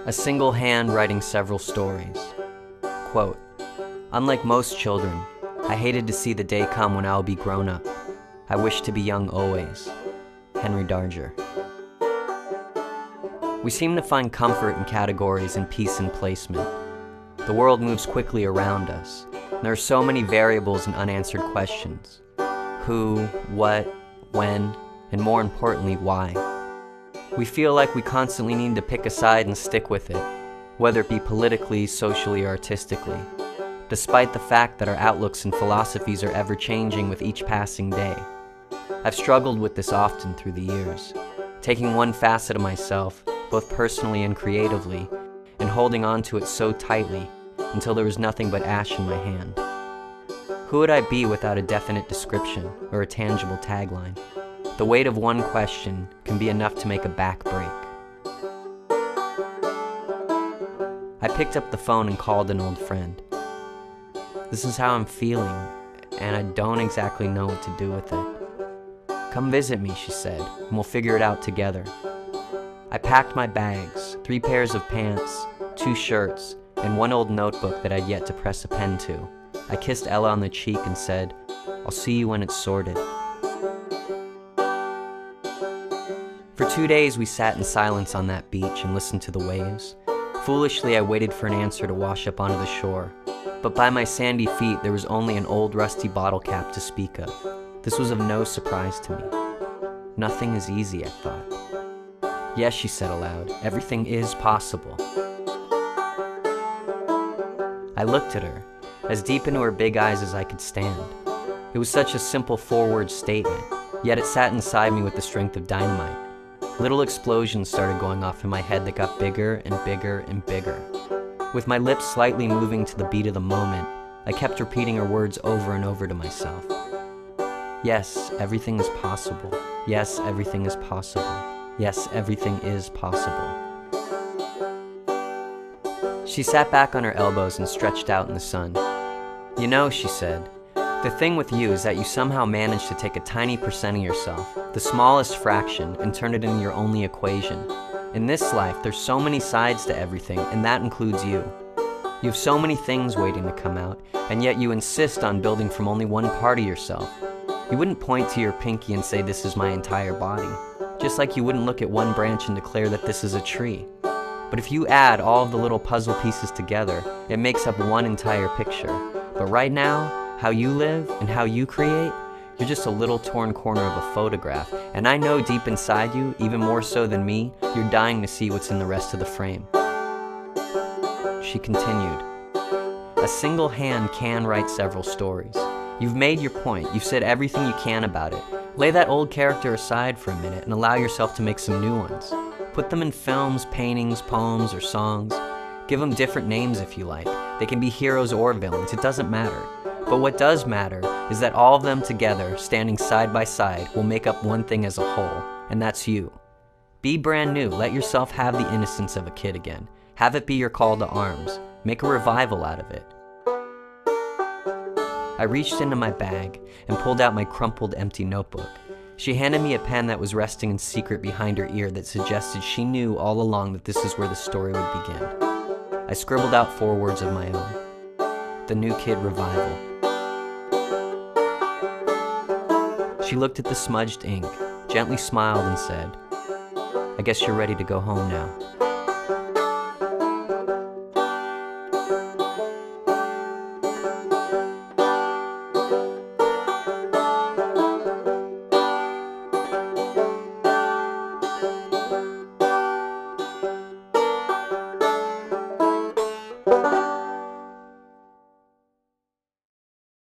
A single hand writing several stories. Quote, "Unlike most children, I hated to see the day come when I will be grown up. I wish to be young always." Henry Darger. We seem to find comfort in categories and peace in placement. The world moves quickly around us. There are so many variables and unanswered questions. Who, what, when, and more importantly, why. We feel like we constantly need to pick a side and stick with it, whether it be politically, socially, or artistically, despite the fact that our outlooks and philosophies are ever-changing with each passing day. I've struggled with this often through the years, taking one facet of myself, both personally and creatively, and holding on to it so tightly until there was nothing but ash in my hand. Who would I be without a definite description or a tangible tagline? The weight of one question can be enough to make a back break. I picked up the phone and called an old friend. "This is how I'm feeling, and I don't exactly know what to do with it." "Come visit me," she said, "and we'll figure it out together." I packed my bags, 3 pairs of pants, 2 shirts, and one old notebook that I'd yet to press a pen to. I kissed Ella on the cheek and said, "I'll see you when it's sorted." For 2 days we sat in silence on that beach and listened to the waves. Foolishly I waited for an answer to wash up onto the shore, but by my sandy feet there was only an old rusty bottle cap to speak of. This was of no surprise to me. Nothing is easy, I thought. "Yes," she said aloud, "everything is possible." I looked at her, as deep into her big eyes as I could stand. It was such a simple 4-word statement, yet it sat inside me with the strength of dynamite. Little explosions started going off in my head that got bigger and bigger and bigger. With my lips slightly moving to the beat of the moment, I kept repeating her words over and over to myself. Yes, everything is possible. Yes, everything is possible. Yes, everything is possible. She sat back on her elbows and stretched out in the sun. "You know," she said, "the thing with you is that you somehow manage to take a tiny percent of yourself, the smallest fraction, and turn it into your only equation. In this life, there's so many sides to everything, and that includes you. You have so many things waiting to come out, and yet you insist on building from only one part of yourself. You wouldn't point to your pinky and say, 'This is my entire body,' just like you wouldn't look at one branch and declare that this is a tree. But if you add all of the little puzzle pieces together, it makes up one entire picture. But right now, how you live and how you create, you're just a little torn corner of a photograph, and I know deep inside you, even more so than me, you're dying to see what's in the rest of the frame." She continued, "A single hand can write several stories. You've made your point, you've said everything you can about it. Lay that old character aside for a minute and allow yourself to make some new ones. Put them in films, paintings, poems, or songs. Give them different names if you like. They can be heroes or villains, it doesn't matter. But what does matter is that all of them together, standing side by side, will make up one thing as a whole, and that's you. Be brand new, let yourself have the innocence of a kid again. Have it be your call to arms. Make a revival out of it." I reached into my bag and pulled out my crumpled, empty notebook. She handed me a pen that was resting in secret behind her ear that suggested she knew all along that this is where the story would begin. I scribbled out 4 words of my own. The New Kid Revival. She looked at the smudged ink, gently smiled and said, "I guess you're ready to go home now."